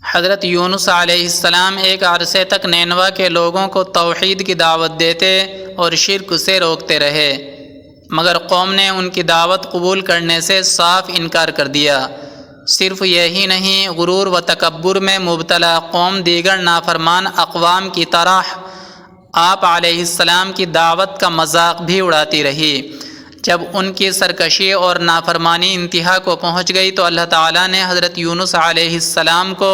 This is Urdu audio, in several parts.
حضرت یونس علیہ السلام ایک عرصے تک نینوا کے لوگوں کو توحید کی دعوت دیتے اور شرک سے روکتے رہے، مگر قوم نے ان کی دعوت قبول کرنے سے صاف انکار کر دیا۔ صرف یہی نہیں، غرور و تکبر میں مبتلا قوم دیگر نافرمان اقوام کی طرح آپ علیہ السلام کی دعوت کا مذاق بھی اڑاتی رہی۔ جب ان کی سرکشی اور نافرمانی انتہا کو پہنچ گئی تو اللہ تعالیٰ نے حضرت یونس علیہ السلام کو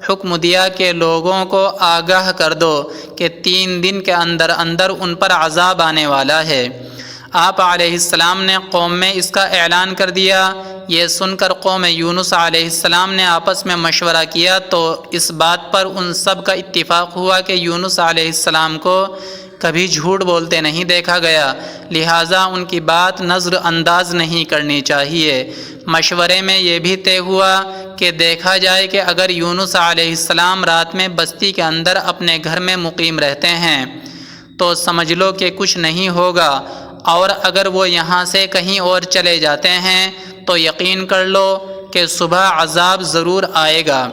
حکم دیا کہ لوگوں کو آگاہ کر دو کہ 3 دن کے اندر اندر ان پر عذاب آنے والا ہے۔ آپ علیہ السلام نے قوم میں اس کا اعلان کر دیا۔ یہ سن کر قوم یونس علیہ السلام نے آپس میں مشورہ کیا تو اس بات پر ان سب کا اتفاق ہوا کہ یونس علیہ السلام کو کبھی جھوٹ بولتے نہیں دیکھا گیا، لہٰذا ان کی بات نظر انداز نہیں کرنی چاہیے۔ مشورے میں یہ بھی طے ہوا کہ دیکھا جائے کہ اگر یونس علیہ السلام رات میں بستی کے اندر اپنے گھر میں مقیم رہتے ہیں تو سمجھ لو کہ کچھ نہیں ہوگا، اور اگر وہ یہاں سے کہیں اور چلے جاتے ہیں تو یقین کر لو کہ صبح عذاب ضرور آئے گا۔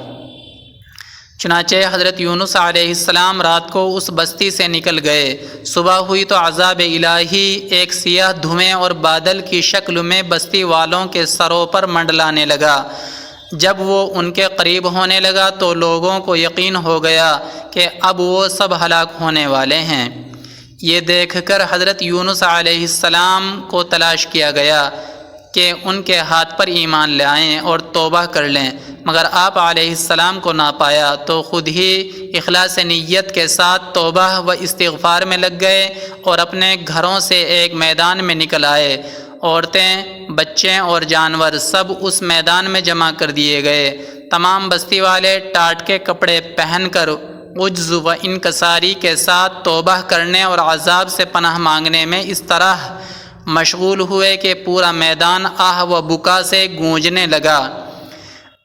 چنانچہ حضرت یونس علیہ السلام رات کو اس بستی سے نکل گئے۔ صبح ہوئی تو عذاب الہی ایک سیاہ دھوئیں اور بادل کی شکل میں بستی والوں کے سروں پر منڈلانے لگا۔ جب وہ ان کے قریب ہونے لگا تو لوگوں کو یقین ہو گیا کہ اب وہ سب ہلاک ہونے والے ہیں۔ یہ دیکھ کر حضرت یونس علیہ السلام کو تلاش کیا گیا کہ ان کے ہاتھ پر ایمان لائیں اور توبہ کر لیں، مگر آپ علیہ السلام کو نہ پایا تو خود ہی اخلاص نیت کے ساتھ توبہ و استغفار میں لگ گئے اور اپنے گھروں سے ایک میدان میں نکل آئے۔ عورتیں، بچے اور جانور سب اس میدان میں جمع کر دیے گئے۔ تمام بستی والے ٹاٹ کے کپڑے پہن کر عجز و انکساری کے ساتھ توبہ کرنے اور عذاب سے پناہ مانگنے میں اس طرح مشغول ہوئے کہ پورا میدان آہ و بکا سے گونجنے لگا۔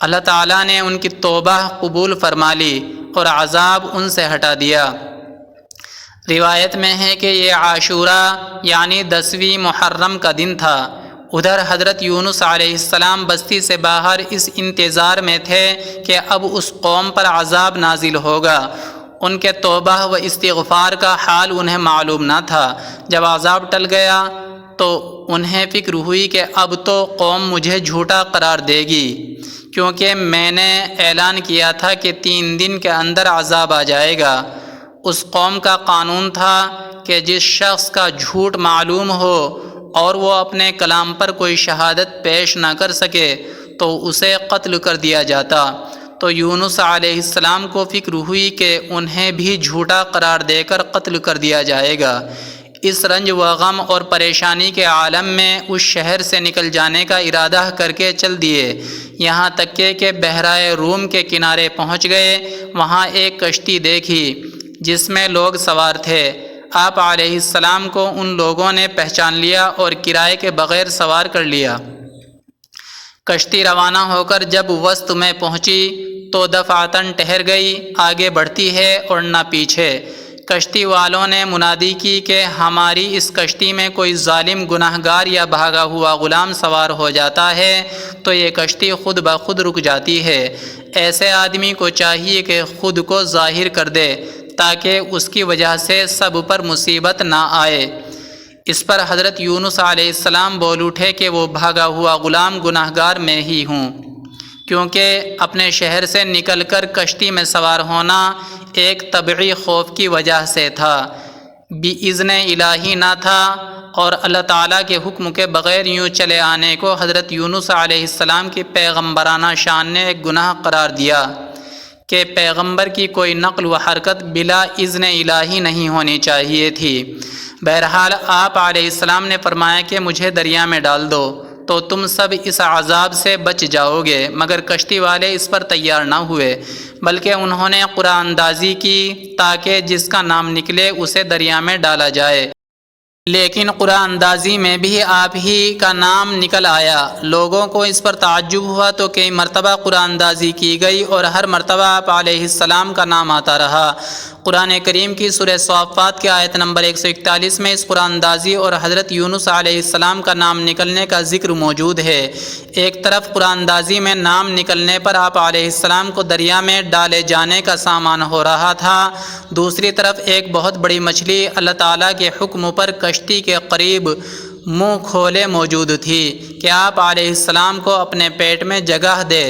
اللہ تعالیٰ نے ان کی توبہ قبول فرما لی اور عذاب ان سے ہٹا دیا۔ روایت میں ہے کہ یہ عاشورہ یعنی 10ویں محرم کا دن تھا۔ ادھر حضرت یونس علیہ السلام بستی سے باہر اس انتظار میں تھے کہ اب اس قوم پر عذاب نازل ہوگا۔ ان کے توبہ و استغفار کا حال انہیں معلوم نہ تھا۔ جب عذاب ٹل گیا تو انہیں فکر ہوئی کہ اب تو قوم مجھے جھوٹا قرار دے گی، کیونکہ میں نے اعلان کیا تھا کہ 3 دن کے اندر عذاب آ جائے گا۔ اس قوم کا قانون تھا کہ جس شخص کا جھوٹ معلوم ہو اور وہ اپنے کلام پر کوئی شہادت پیش نہ کر سکے تو اسے قتل کر دیا جاتا۔ تو یونس علیہ السلام کو فکر ہوئی کہ انہیں بھی جھوٹا قرار دے کر قتل کر دیا جائے گا۔ اس رنج و غم اور پریشانی کے عالم میں اس شہر سے نکل جانے کا ارادہ کر کے چل دیے، یہاں تک کہ بحرائے روم کے کنارے پہنچ گئے۔ وہاں ایک کشتی دیکھی جس میں لوگ سوار تھے۔ آپ علیہ السلام کو ان لوگوں نے پہچان لیا اور کرائے کے بغیر سوار کر لیا۔ کشتی روانہ ہو کر جب وسط میں پہنچی تو دفعتاً ٹھہر گئی، آگے بڑھتی ہے اور نہ پیچھے۔ کشتی والوں نے منادی کی کہ ہماری اس کشتی میں کوئی ظالم گناہگار یا بھاگا ہوا غلام سوار ہو جاتا ہے تو یہ کشتی خود بخود رک جاتی ہے۔ ایسے آدمی کو چاہیے کہ خود کو ظاہر کر دے تاکہ اس کی وجہ سے سب پر مصیبت نہ آئے۔ اس پر حضرت یونس علیہ السلام بول اٹھے کہ وہ بھاگا ہوا غلام گناہگار میں ہی ہوں، کیونکہ اپنے شہر سے نکل کر کشتی میں سوار ہونا ایک طبعی خوف کی وجہ سے تھا، بِإِذْنِ الہی نہ تھا، اور اللہ تعالیٰ کے حکم کے بغیر یوں چلے آنے کو حضرت یونس علیہ السلام کی پیغمبرانہ شان نے ایک گناہ قرار دیا کہ پیغمبر کی کوئی نقل و حرکت بلا اذن الہی نہیں ہونی چاہیے تھی۔ بہرحال آپ علیہ السلام نے فرمایا کہ مجھے دریا میں ڈال دو تو تم سب اس عذاب سے بچ جاؤ گے، مگر کشتی والے اس پر تیار نہ ہوئے، بلکہ انہوں نے قرآن اندازی کی تاکہ جس کا نام نکلے اسے دریا میں ڈالا جائے، لیکن قرآن اندازی میں بھی آپ ہی کا نام نکل آیا۔ لوگوں کو اس پر تعجب ہوا تو کئی مرتبہ قرآن اندازی کی گئی اور ہر مرتبہ آپ علیہ السلام کا نام آتا رہا۔ قرآن کریم کی سورہ صافات کے آیت نمبر 141 میں اس قرآن اندازی اور حضرت یونس علیہ السلام کا نام نکلنے کا ذکر موجود ہے۔ ایک طرف قرآن اندازی میں نام نکلنے پر آپ علیہ السلام کو دریا میں ڈالے جانے کا سامان ہو رہا تھا، دوسری طرف ایک بہت بڑی مچھلی اللہ تعالیٰ کے حکم پر کشتی کے قریب منہ کھولے موجود تھی کہ آپ علیہ السلام کو اپنے پیٹ میں جگہ دے۔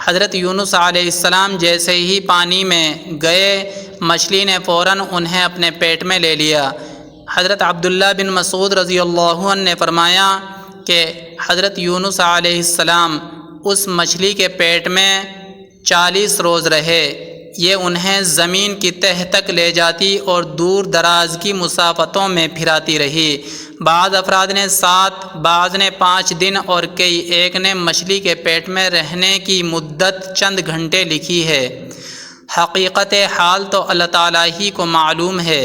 حضرت یونس علیہ السلام جیسے ہی پانی میں گئے، مچھلی نے فوراً انہیں اپنے پیٹ میں لے لیا۔ حضرت عبداللہ بن مسعود رضی اللہ عنہ نے فرمایا کہ حضرت یونس علیہ السلام اس مچھلی کے پیٹ میں 40 روز رہے، یہ انہیں زمین کی تہہ تک لے جاتی اور دور دراز کی مسافتوں میں پھراتی رہی۔ بعض افراد نے 7، بعض نے 5 دن اور کئی ایک نے مچھلی کے پیٹ میں رہنے کی مدت چند گھنٹے لکھی ہے۔ حقیقت حال تو اللہ تعالیٰ ہی کو معلوم ہے۔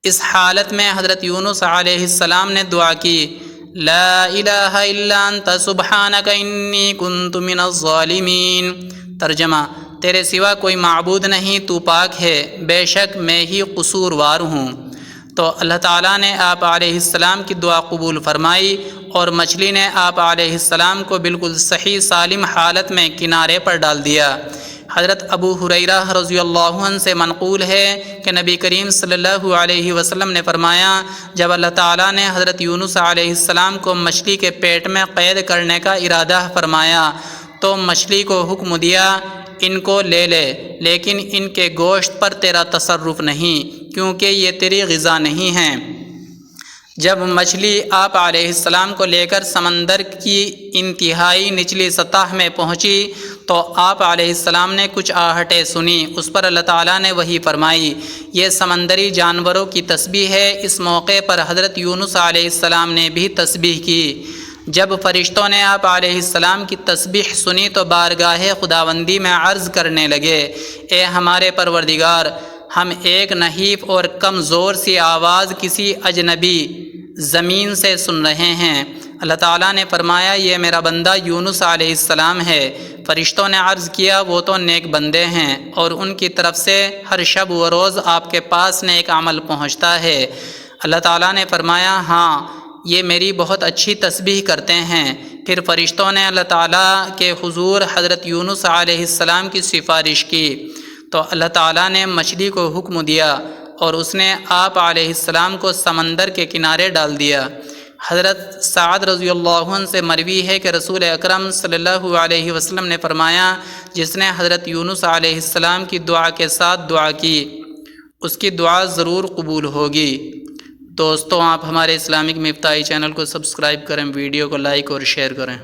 اس حالت میں حضرت یونس علیہ السلام نے دعا کی، لا الہ الا انت سبحانک انی کنت من الظالمین۔ ترجمہ: تیرے سوا کوئی معبود نہیں، تو پاک ہے، بے شک میں ہی قصوروار ہوں۔ تو اللہ تعالیٰ نے آپ علیہ السلام کی دعا قبول فرمائی اور مچھلی نے آپ علیہ السلام کو بالکل صحیح سالم حالت میں کنارے پر ڈال دیا۔ حضرت ابو ہریرہ رضی اللہ عنہ سے منقول ہے کہ نبی کریم صلی اللہ علیہ وسلم نے فرمایا، جب اللہ تعالیٰ نے حضرت یونس علیہ السلام کو مچھلی کے پیٹ میں قید کرنے کا ارادہ فرمایا تو مچھلی کو حکم دیا، ان کو لے لے، لیکن ان کے گوشت پر تیرا تصرف نہیں، کیونکہ یہ تیری غذا نہیں ہیں۔ جب مچھلی آپ علیہ السلام کو لے کر سمندر کی انتہائی نچلی سطح میں پہنچی تو آپ علیہ السلام نے کچھ آہٹیں سنی۔ اس پر اللہ تعالیٰ نے وحی فرمائی، یہ سمندری جانوروں کی تسبیح ہے۔ اس موقع پر حضرت یونس علیہ السلام نے بھی تسبیح کی۔ جب فرشتوں نے آپ علیہ السلام کی تسبیح سنی تو بارگاہ خداوندی میں عرض کرنے لگے، اے ہمارے پروردگار، ہم ایک نحیف اور کمزور سی آواز کسی اجنبی زمین سے سن رہے ہیں۔ اللہ تعالیٰ نے فرمایا، یہ میرا بندہ یونس علیہ السلام ہے۔ فرشتوں نے عرض کیا، وہ تو نیک بندے ہیں اور ان کی طرف سے ہر شب و روز آپ کے پاس نیک عمل پہنچتا ہے۔ اللہ تعالیٰ نے فرمایا، ہاں، یہ میری بہت اچھی تسبیح کرتے ہیں۔ پھر فرشتوں نے اللہ تعالیٰ کے حضور حضرت یونس علیہ السلام کی سفارش کی تو اللہ تعالیٰ نے مچھلی کو حکم دیا اور اس نے آپ علیہ السلام کو سمندر کے کنارے ڈال دیا۔ حضرت سعد رضی اللہ عنہ سے مروی ہے کہ رسول اکرم صلی اللہ علیہ وسلم نے فرمایا، جس نے حضرت یونس علیہ السلام کی دعا کے ساتھ دعا کی، اس کی دعا ضرور قبول ہوگی۔ دوستوں، آپ ہمارے اسلامک مفتاحی چینل کو سبسکرائب کریں، ویڈیو کو لائک اور شیئر کریں۔